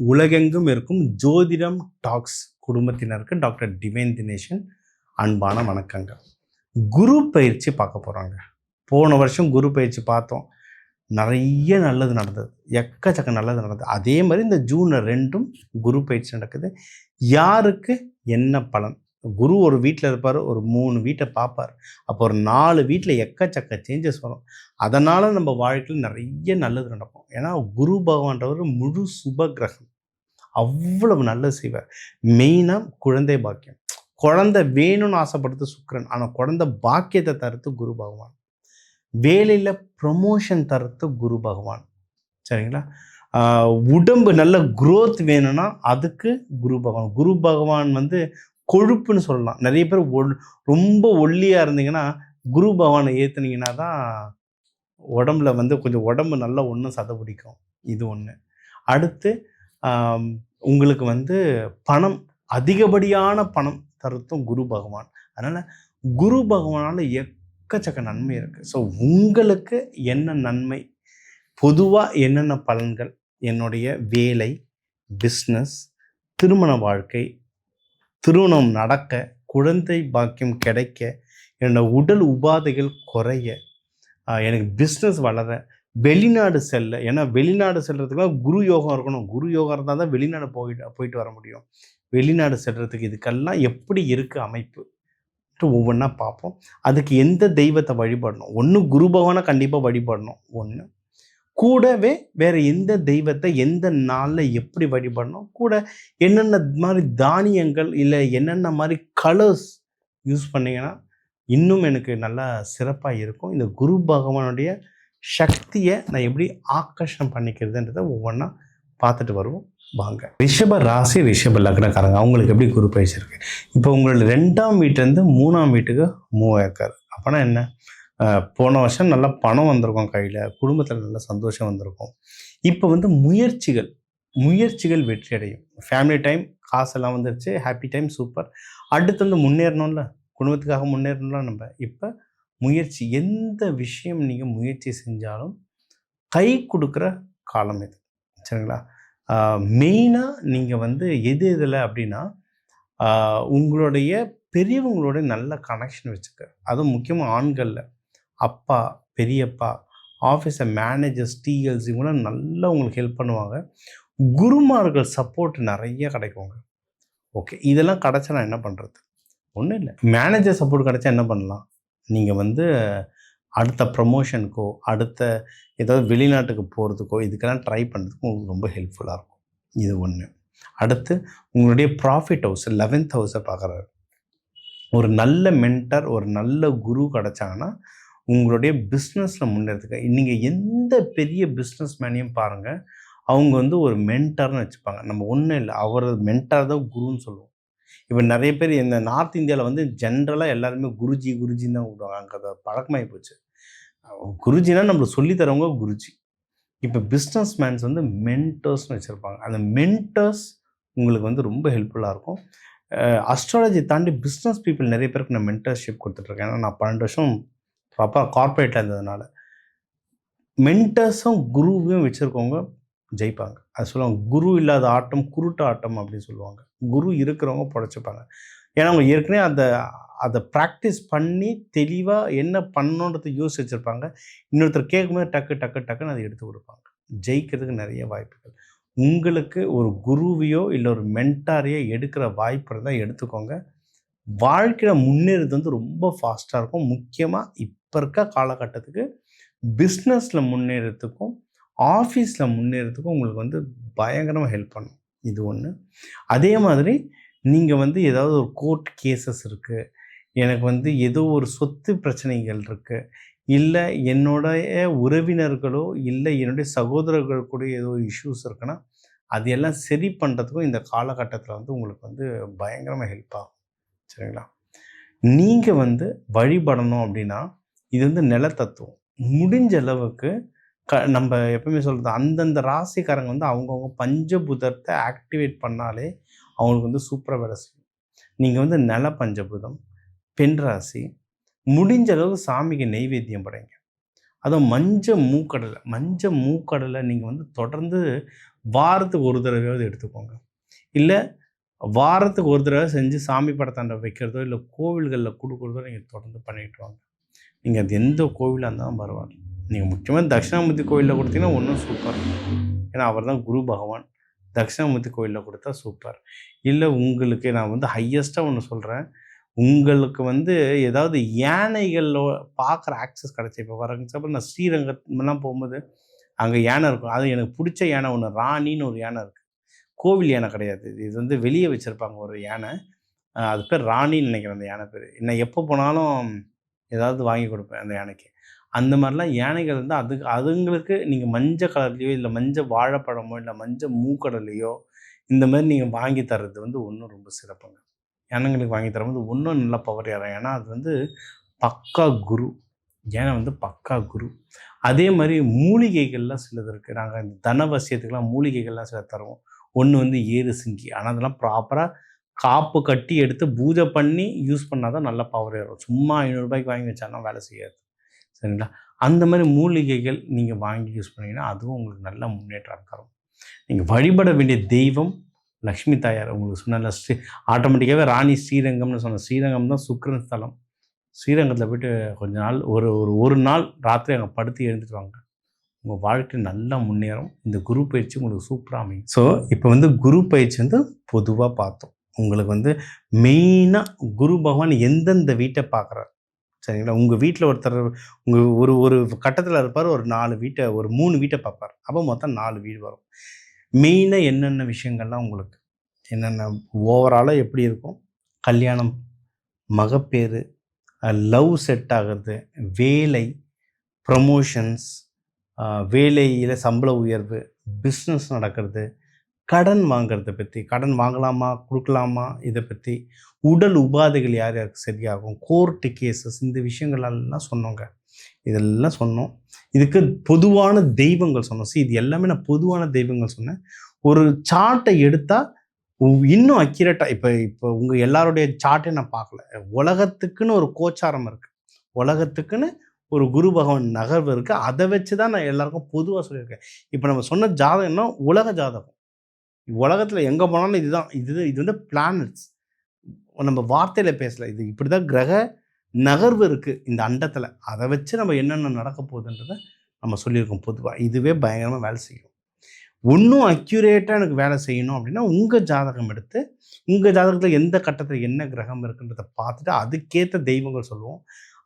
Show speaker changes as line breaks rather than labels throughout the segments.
உலகெங்கும் இருக்கும் ஜோதிடம் டாக்ஸ் குடும்பத்தினருக்கு டாக்டர் டிவைன் தினேஷன் அன்பான வணக்கங்கள். குரு பயிற்சி பார்க்க போகிறாங்க. போன வருஷம் குரு பயிற்சி பார்த்தோம். நிறைய நல்லது நடந்தது, எக்கச்சக்க நல்லது நடந்தது. அதே மாதிரி இந்த ஜூன் 2 குரு பயிற்சி நடக்குது. யாருக்கு என்ன பலன்? குரு ஒரு வீட்டில் இருப்பார், ஒரு 3 வீட்டை பார்ப்பார். அப்போ ஒரு 4 வீட்டில் எக்கச்சக்க சேஞ்சஸ் வரும். அதனால் நம்ம வாழ்க்கையில் நிறைய நல்லது நடக்கும். ஏன்னா குரு பகவான்றவர் முழு சுப கிரகம், அவ்வளவு நல்லது செய்வார். மெயினாக குழந்தை பாக்கியம். குழந்தை வேணும்னு ஆசைப்படுறது சுக்கிரன், ஆனால் குழந்தை பாக்கியத்தை தருத்து குரு பகவான். வேலையில் ப்ரமோஷன் தருத்து குரு பகவான். சரிங்களா? உடம்பு நல்ல குரோத் வேணும்னா அதுக்கு குரு பகவான். குரு பகவான் கொழுப்புன்னு சொல்லலாம். நிறைய பேர் ரொம்ப ஒல்லியாக இருந்தீங்கன்னா குரு பகவானை ஏற்றுனீங்கன்னா தான் உடம்புல கொஞ்சம் உடம்பு நல்லா ஒன்றும் சதை பிடிக்கும். இது ஒன்று. அடுத்து உங்களுக்கு பணம், அதிகப்படியான பணம் தருத்தும் குரு பகவான். அதனால் குரு பகவானால் எக்கச்சக்க நன்மை இருக்குது. ஸோ உங்களுக்கு என்ன நன்மை, பொதுவாக என்னென்ன பலன்கள், என்னுடைய வேலை, பிஸ்னஸ், திருமண வாழ்க்கை, திருமணம் நடக்க, குழந்தை பாக்கியம் கிடைக்க, என்னோட உடல் உபாதைகள் குறைய, எனக்கு பிஸ்னஸ் வளர, வெளிநாடு செல்ல. ஏன்னா வெளிநாடு செல்றதுக்குலாம் குரு யோகம் இருக்கணும். குரு யோகம் இருந்தால் தான் வெளிநாடு போயிட்டு வர முடியும். வெளிநாடு செல்றதுக்கு இதுக்கெல்லாம் எப்படி இருக்குது அமைப்பு ஒவ்வொன்றா பார்ப்போம். அதுக்கு எந்த தெய்வத்தை வழிபடணும்? ஒன்று குரு பகவானை கண்டிப்பாக வழிபடணும். ஒன்று கூடவே வேறு எந்த தெய்வத்தை எந்த நாளில் எப்படி வழிபடணும், கூட என்னென்ன மாதிரி தானியங்கள் இல்லை என்னென்ன மாதிரி கலர்ஸ் யூஸ் பண்ணிங்கன்னா இன்னும் எனக்கு நல்லா சிறப்பாக இருக்கும். இந்த குரு பகவானுடைய சக்தியை நான் எப்படி ஆக்கர்ஷணம் பண்ணிக்கிறதுன்றதை ஒவ்வொன்றா பார்த்துட்டு வருவோம். வாங்க. ரிஷப ராசி, ரிஷப லக்னக்காரங்க, அவங்களுக்கு எப்படி குரு பயிற்சி இருக்குது? இப்போ உங்களோட 2ஆம் வீட்டிலேருந்து 3ஆம் வீட்டுக்கு மூவ் ஆயிருக்காரு. அப்போனா என்ன? போன வருஷம் நல்லா பணம் வந்திருக்கும் கையில், குடும்பத்தில் நல்ல சந்தோஷம் வந்திருக்கும். இப்போ முயற்சிகள் வெற்றி அடையும். ஃபேமிலி டைம், காசெல்லாம் வந்துருச்சு, ஹாப்பி டைம், சூப்பர். அடுத்து முன்னேறணும்ல, குடும்பத்துக்காக முன்னேறணும்ல. நம்ம இப்போ முயற்சி, எந்த விஷயம் நீங்கள் முயற்சி செஞ்சாலும் கை கொடுக்குற காலம் இது. சரிங்களா? மெயினாக நீங்கள் எது இதில் அப்படின்னா உங்களுடைய பெரியவங்களோட நல்ல கனெக்ஷன் வச்சுக்க. அதுவும் முக்கியமாக ஆண்களில் அப்பா, பெரியப்பா, ஆஃபீஸர் மேனேஜர்ஸ், டிஎல்ஸ் இவங்களாம் நல்லா உங்களுக்கு ஹெல்ப் பண்ணுவாங்க. குருமார்கள் சப்போர்ட் நிறைய கிடைக்குங்க. ஓகே, இதெல்லாம் கிடச்சா நான் என்ன பண்ணுறது? ஒன்றும் இல்லை. மேனேஜர் சப்போர்ட் கிடச்சா என்ன பண்ணலாம்? நீங்கள் அடுத்த ப்ரமோஷனுக்கோ, அடுத்த ஏதாவது வெளிநாட்டுக்கு போகிறதுக்கோ, இதுக்கெல்லாம் ட்ரை பண்ணுறதுக்கு உங்களுக்கு ரொம்ப ஹெல்ப்ஃபுல்லாக இருக்கும். இது ஒன்று. அடுத்து உங்களுடைய ப்ராஃபிட் ஹவுஸ், 11th ஹவுஸை பார்க்குறாரு. ஒரு நல்ல மென்டர், ஒரு நல்ல குரு கிடச்சாங்கன்னா உங்களுடைய பிஸ்னஸில் முன்னேறதுக்கு. நீங்கள் எந்த பெரிய பிஸ்னஸ் மேனையும் பாருங்கள், அவங்க ஒரு மென்டர்னு வச்சுப்பாங்க. நம்ம ஒன்றும் இல்லை, அவர் மென்டார் தான் குருன்னு சொல்லுவோம். இப்போ நிறைய பேர் இந்த நார்த் இந்தியாவில் ஜென்ரலாக எல்லாருமே குருஜின்னு தான் கூப்பிடுவாங்க. அங்கே அதை பழக்கமாகி போச்சு. குருஜினா நம்மளுக்கு சொல்லித்தரவங்க குருஜி. இப்போ பிஸ்னஸ் மேன்ஸ் மென்டர்ஸ்னு வச்சுருப்பாங்க. அந்த மென்டர்ஸ் உங்களுக்கு ரொம்ப ஹெல்ப்ஃபுல்லாக இருக்கும். அஸ்ட்ராலஜி தாண்டி பிஸ்னஸ் பீப்புள் நிறைய பேருக்கு நான் மென்டர்ஷிப் கொடுத்துட்ருக்கேன். ஏன்னா நான் 12 வருஷம் ப்ராப்பராக கார்ப்பரேட்டில் இருந்ததுனால. மென்டர்ஸும் குருவையும் வச்சுருக்கவங்க ஜெயிப்பாங்க. அது சொல்லுவாங்க, குரு இல்லாத ஆட்டம் குருட்டு ஆட்டம் அப்படின்னு சொல்லுவாங்க. குரு இருக்கிறவங்க பொழைச்சிப்பாங்க. ஏன்னா அவங்க ஏற்கனவே அதை ப்ராக்டிஸ் பண்ணி தெளிவாக என்ன பண்ணணுன்றதை யோசிச்சு வச்சுருப்பாங்க. இன்னொருத்தர் கேட்கும்போது டக்குன்னு அதை எடுத்து கொடுப்பாங்க. ஜெயிக்கிறதுக்கு நிறைய வாய்ப்புகள். உங்களுக்கு ஒரு குருவையோ இல்லை ஒரு மென்டாரையோ எடுக்கிற வாய்ப்பு இருந்தால் எடுத்துக்கோங்க. வாழ்க்கையில் முன்னேறது ரொம்ப ஃபாஸ்ட்டாக இருக்கும். முக்கியமாக இப்போ இருக்க காலகட்டத்துக்கு பிஸ்னஸில் முன்னேறதுக்கும் ஆஃபீஸில் முன்னேறதுக்கும் உங்களுக்கு பயங்கரமாக ஹெல்ப் பண்ணும். இது ஒன்று. அதே மாதிரி நீங்கள் ஏதாவது ஒரு கோர்ட் கேசஸ் இருக்குது, எனக்கு ஏதோ ஒரு சொத்து பிரச்சனைகள் இருக்குது, இல்லை என்னுடைய உறவினர்களோ இல்லை என்னுடைய சகோதரர்கள் கூட ஏதோ இஷ்யூஸ் இருக்குன்னா அது எல்லாம் சரி பண்ணுறதுக்கும் இந்த காலகட்டத்தில் உங்களுக்கு பயங்கரமாக ஹெல்ப் ஆகும். சரிங்களா? நீங்கள் வழிபடணும் அப்படின்னா இது நிலத்தத்துவம். முடிஞ்ச அளவுக்கு நம்ம எப்பவுமே சொல்கிறது, அந்தந்த ராசிக்காரங்க அவங்கவுங்க பஞ்சபூதத்தை ஆக்டிவேட் பண்ணாலே அவங்களுக்கு சூப்பராக வேலை செய்யும். நீங்கள் நில பஞ்சபூதம், பெண் ராசி, முடிஞ்ச அளவு சாமிக்கு நெய்வேத்தியம் படைங்க. அதுவும் மஞ்சள் மூக்கடலை நீங்கள் வந்து தொடர்ந்து வாரத்துக்கு ஒரு தடவையாவது எடுத்துக்கோங்க. இல்லை வாரத்துக்கு ஒரு தடவை செஞ்சு சாமி படத்தாண்ட வைக்கிறதோ இல்லை கோவில்களில் கொடுக்குறதோ நீங்கள் தொடர்ந்து பண்ணிட்டு வாங்க. நீங்கள் அது எந்த கோவிலாக இருந்தாலும் பரவாயில்ல. நீங்கள் முக்கியமாக தட்சிணாமூர்த்தி கோவிலில் கொடுத்தீங்கன்னா ஒன்றும் சூப்பர். ஏன்னா அவர் தான் குரு பகவான். தட்சிணாமூர்த்தி கோவிலில் கொடுத்தா சூப்பர். இல்லை உங்களுக்கு நான் வந்து ஹையஸ்ட்டாக ஒன்று சொல்கிறேன். உங்களுக்கு வந்து ஏதாவது யானைகளோ பார்க்குற ஆக்சஸ் கிடச்சி, இப்போ ஃபார் எக்ஸாம்பிள் நான் ஸ்ரீரங்கம்லாம் போகும்போது அங்கே யானை இருக்கும். அது எனக்கு பிடிச்ச யானை ஒன்று, ராணின்னு ஒரு யானை இருக்குது. கோவில் யானை கிடையாது. இது வந்து வெளியே வச்சுருப்பாங்க ஒரு யானை. அது பேர் ராணின்னு நினைக்கிறேன் அந்த யானை பேர். நான் எப்போ போனாலும் ஏதாவது வாங்கி கொடுப்பேன் அந்த யானைக்கு. அந்த மாதிரிலாம் யானைகள் வந்து அதுங்களுக்கு நீங்கள் மஞ்சள் கலர்லேயோ இல்லை மஞ்சள் வாழைப்பழமோ இல்லை மஞ்சள் மூக்கடலையோ இந்த மாதிரி நீங்கள் வாங்கி தர்றது வந்து ஒன்றும் ரொம்ப சிறப்புங்க. யானைங்களுக்கு வாங்கி தரும்போது இன்னும் நல்லா பவர் ஏறும். ஏன்னா அது வந்து பக்கா குரு. யானை வந்து பக்கா குரு. அதே மாதிரி மூலிகைகள்லாம் சிலது இருக்குது. நாங்கள் இந்த தனவசியத்துக்கெலாம் மூலிகைகள்லாம் சில தருவோம். ஒன்று வந்து ஏறு சிங்கி. ஆனால் அதெல்லாம் ப்ராப்பராக காப்பு கட்டி எடுத்து பூஜை பண்ணி யூஸ் பண்ணால் தான் நல்லா பவர் ஏறும். சும்மா 500 ரூபாய்க்கு வாங்கி வச்சாலும் வேலை செய்யாது. சரிங்களா? அந்த மாதிரி மூலிகைகள் நீங்கள் வாங்கி யூஸ் பண்ணிங்கன்னா அதுவும் உங்களுக்கு நல்ல முன்னேற்றம் தரும். நீங்கள் வழிபட வேண்டிய தெய்வம் லக்ஷ்மி தாயார். உங்களுக்கு சொன்ன ஆட்டோமேட்டிக்காகவே ராணி ஸ்ரீரங்கம்னு சொன்ன ஸ்ரீரங்கம் தான் சுக்கிரன் ஸ்தலம். ஸ்ரீரங்கத்தில் போய்ட்டு கொஞ்ச நாள் ஒரு நாள் ராத்திரி அங்கே படுத்து எழுந்துட்டு வாங்க. உங்கள் வாழ்க்கை நல்லா முன்னேறும். இந்த குரு பயிற்சி உங்களுக்கு சூப்பராக அமையும். ஸோ இப்போ வந்து குரு பயிற்சி வந்து பொதுவாக பார்த்தோம். உங்களுக்கு வந்து மெயினாக குரு பகவான் எந்தெந்த வீட்டை பார்க்குறாரு, சரிங்களா? உங்கள் வீட்டில் ஒருத்தர் உங்கள் ஒரு கட்டத்தில் இருப்பார். ஒரு 3 வீட்டை பார்ப்பார். அப்போ மொத்தம் 4 வீடு வரும். மெயினாக என்னென்ன விஷயங்கள்லாம் உங்களுக்கு என்னென்ன ஓவராலாக எப்படி இருக்கும்? கல்யாணம், மகப்பேறு, லவ் செட் ஆகிறது, வேலை, ப்ரமோஷன்ஸ், வேலையில் சம்பள உயர்வு, பிஸ்னஸ் நடக்கிறது, கடன் வாங்கிறத பற்றி, கடன் வாங்கலாமா கொடுக்கலாமா இதை பற்றி, உடல் உபாதைகள் யார் யாருக்கு சரியாகும், கோர்ட்டு கேசஸ், இந்த விஷயங்களெல்லாம் சொன்னோங்க. இதெல்லாம் சொன்னோம். இதுக்கு பொதுவான தெய்வங்கள் சொன்னோம். இது எல்லாமே நான் பொதுவான தெய்வங்கள் சொன்னேன். ஒரு சார்ட்டை எடுத்தால் இன்னும் அக்யூரேட்டாக இப்போ உங்கள் எல்லாருடைய சார்ட்டை நான் பார்க்கல. உலகத்துக்குன்னு ஒரு கோச்சாரம் இருக்குது. உலகத்துக்குன்னு ஒரு குரு பகவான் நகர்வு இருக்குது. அதை வச்சு தான் நான் எல்லாருக்கும் பொதுவாக சொல்லியிருக்கேன். இப்போ நம்ம சொன்ன ஜாதகம்னா உலக ஜாதகம். உலகத்தில் எங்கே போனாலும் இதுதான். இது வந்து பிளானட்ஸ். நம்ம வார்த்தையில் பேசலை. இது இப்படி தான் கிரக நகர்வு இருக்குது இந்த அண்டத்தில். அதை வச்சு நம்ம என்னென்ன நடக்க போகுதுன்றதை நம்ம சொல்லியிருக்கோம் பொதுவாக. இதுவே பயங்கரமாக வேலை செய்யும். இன்னும் அக்யூரேட்டாக எனக்கு வேலை செய்யணும் அப்படின்னா உங்கள் ஜாதகம் எடுத்து உங்கள் ஜாதகத்தில் எந்த கட்டத்தில் என்ன கிரகம் இருக்குன்றதை பார்த்துட்டு அதுக்கேற்ற தெய்வங்கள் சொல்லுவோம்,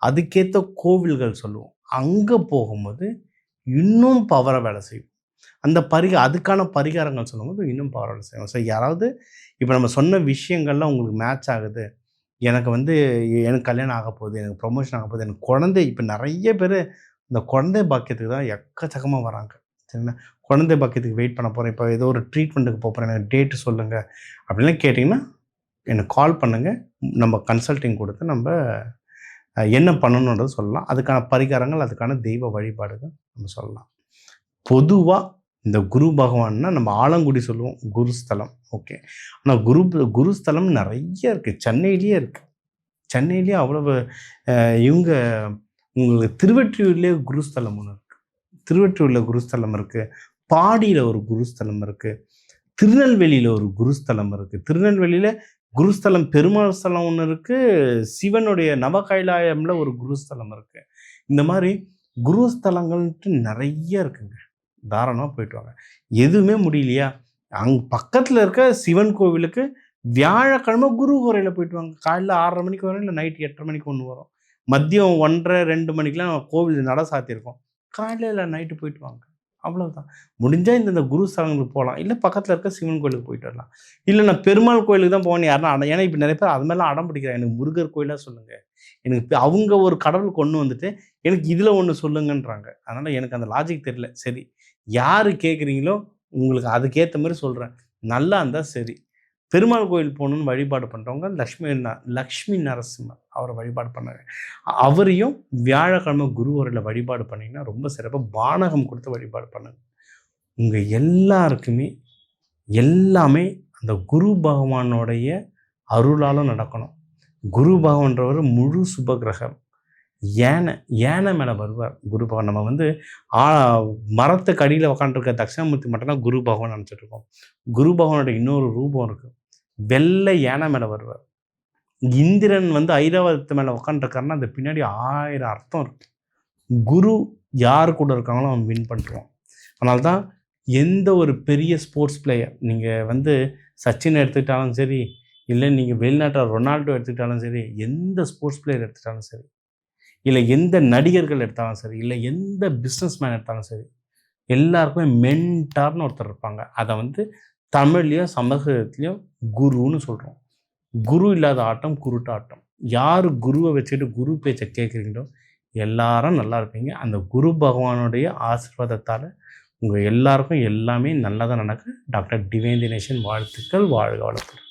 அதுக்கேற்ற கோவில்கள் சொல்லுவோம். அங்கே போகும்போது இன்னும் பவராக வேலை செய்யும். அதுக்கான பரிகாரங்கள் சொல்லும்போது இன்னும் பவர் வேலை செய்யும். ஸோ யாராவது இப்போ நம்ம சொன்ன விஷயங்கள்லாம் உங்களுக்கு மேட்ச் ஆகுது, எனக்கு கல்யாணம் ஆக போகுது, எனக்கு ப்ரொமோஷன் ஆக போகுது, எனக்கு குழந்தை, இப்போ நிறைய பேர் இந்த குழந்தை பாக்கியத்துக்கு தான் எக்கச்சக்கமாக வராங்க. சரிங்களா? குழந்தை பாக்கியத்துக்கு வெயிட் பண்ண போகிறேன், இப்போ ஏதோ ஒரு ட்ரீட்மெண்ட்டுக்கு போகிறேன், எனக்கு டேட்டு சொல்லுங்கள் அப்படின்லாம் கேட்டிங்கன்னா எனக்கு கால் பண்ணுங்கள். நம்ம கன்சல்டிங் கொடுத்து நம்ம என்ன பண்ணணுன்றது சொல்லலாம். அதுக்கான பரிகாரங்கள், அதுக்கான தெய்வ வழிபாடுகள் நம்ம சொல்லலாம். பொதுவாக இந்த குரு பகவான்னா நம்ம ஆலங்குடி சொல்லுவோம் குருஸ்தலம். ஓகே. ஆனால் குருஸ்தலம் நிறைய இருக்குது. சென்னையிலேயே இருக்குது. சென்னையிலேயே அவ்வளவு உங்களுக்கு திருவெற்றியூர்லேயே குருஸ்தலம் ஒன்று இருக்குது. திருவெற்றியூரில் குருஸ்தலம் இருக்குது. பாடியில் ஒரு குருஸ்தலம் இருக்குது. திருநெல்வேலியில் ஒரு குருஸ்தலம் இருக்குது. திருநெல்வேலியில் குருஸ்தலம் பெருமாள் ஸ்தலம் ஒன்று இருக்குது. சிவனுடைய நவகைலாயமில் ஒரு குருஸ்தலம் இருக்குது. இந்த மாதிரி குருஸ்தலங்கள்ட்டு நிறைய இருக்குங்க. தாராளமாக போயிட்டு வாங்க. எதுவுமே முடியலையா, பக்கத்தில் இருக்க சிவன் கோவிலுக்கு வியாழக்கிழமை குரு உரையில் போயிட்டு வாங்க. காலையில் 6:30 மணிக்கு வரும், இல்லை நைட்டு 8:30 மணிக்கு ஒன்று வரும். மதியம் 1:30-2 மணிக்கெலாம் கோவில் நட சாத்தியிருக்கோம். காலையில் இல்லை நைட்டு போயிட்டு வாங்க. அவ்வளோதான். முடிஞ்சால் இந்த குருஸ்தலங்களுக்கு போகலாம், இல்லை பக்கத்தில் இருக்க சிவன் கோயிலுக்கு போயிட்டு வரலாம். இல்லை நான் பெருமாள் கோயிலுக்கு தான் போவேன் யாருன்னா, ஏன்னா இப்போ நிறைய பேர் அது மாதிரிலாம் அடம் பிடிக்கிறாங்க. எனக்கு முருகர் கோயிலாக சொல்லுங்கள், எனக்கு அவங்க ஒரு கடவுள் கொண்டு வந்துட்டு எனக்கு இதில் ஒன்று சொல்லுங்கன்றாங்க. அதனால் எனக்கு அந்த லாஜிக் தெரியல. சரி, யார் கேட்குறீங்களோ உங்களுக்கு அதுக்கேற்ற மாதிரி சொல்கிறேன். நல்லா இருந்தால் சரி. பெருமாள் கோயில் போகணுன்னு வழிபாடு பண்ணுறவங்க லக்ஷ்மி நரசிம்மர் அவரை வழிபாடு பண்ணாங்க. அவரையும் வியாழக்கிழமை குருவரில் வழிபாடு பண்ணிங்கன்னா ரொம்ப சிறப்பாக பானகம் கொடுத்து வழிபாடு பண்ணுங்க. உங்கள் எல்லாருக்குமே எல்லாமே அந்த குரு பகவானுடைய அருளாலும் நடக்கணும். குரு பகவான்றவர் முழு சுபகிரகம். யானை யானை மேலே வருவார் குரு பகவான். நம்ம வந்து ஆ மரத்துக்கு அடியில் உக்காந்துருக்க தட்சிணாமூர்த்தி மட்டும்தான் குரு பகவான் நினச்சிட்டு இருக்கோம். குரு பகவானோட இன்னொரு ரூபம் இருக்குது. வெள்ளை யானை மேலே வருவார். இந்திரன் வந்து ஐராவதத்து மேலே உக்காந்துருக்காருன்னா அந்த பின்னாடி 1000 அர்த்தம் இருக்குது. குரு யார் கூட இருக்காங்களோ அவன் வின் பண்ணுறான். அதனால தான் எந்த ஒரு பெரிய ஸ்போர்ட்ஸ் பிளேயர், நீங்கள் வந்து சச்சின் எடுத்துக்கிட்டாலும் சரி, இல்லை நீங்கள் வெளிநாட்டில் ரொனால்டோ எடுத்துக்கிட்டாலும் சரி, எந்த ஸ்போர்ட்ஸ் பிளேயர் எடுத்துக்கிட்டாலும் சரி, இல்லை எந்த நடிகர்கள் எடுத்தாலும் சரி, இல்லை எந்த பிஸ்னஸ் மேன் எடுத்தாலும் சரி, எல்லாருக்குமே மென்டார்னு ஒருத்தர் இருப்பாங்க. அதை வந்து தமிழ்லையும் சமஸ்கிருதத்துலேயும் குருன்னு சொல்கிறோம். குரு இல்லாத ஆட்டம் குருட்டு ஆட்டம். யார் குருவை வச்சுட்டு குரு பேச்சை கேட்குறீங்களோ எல்லாரும் நல்லா இருப்பீங்க. அந்த குரு பகவானுடைய ஆசீர்வாதத்தால் உங்கள் எல்லாருக்கும் எல்லாமே நல்லதாக நடக்க டாக்டர் டிவைன் தினேஷன் வாழ்த்துக்கள். வாழ்க வளத்துடன்.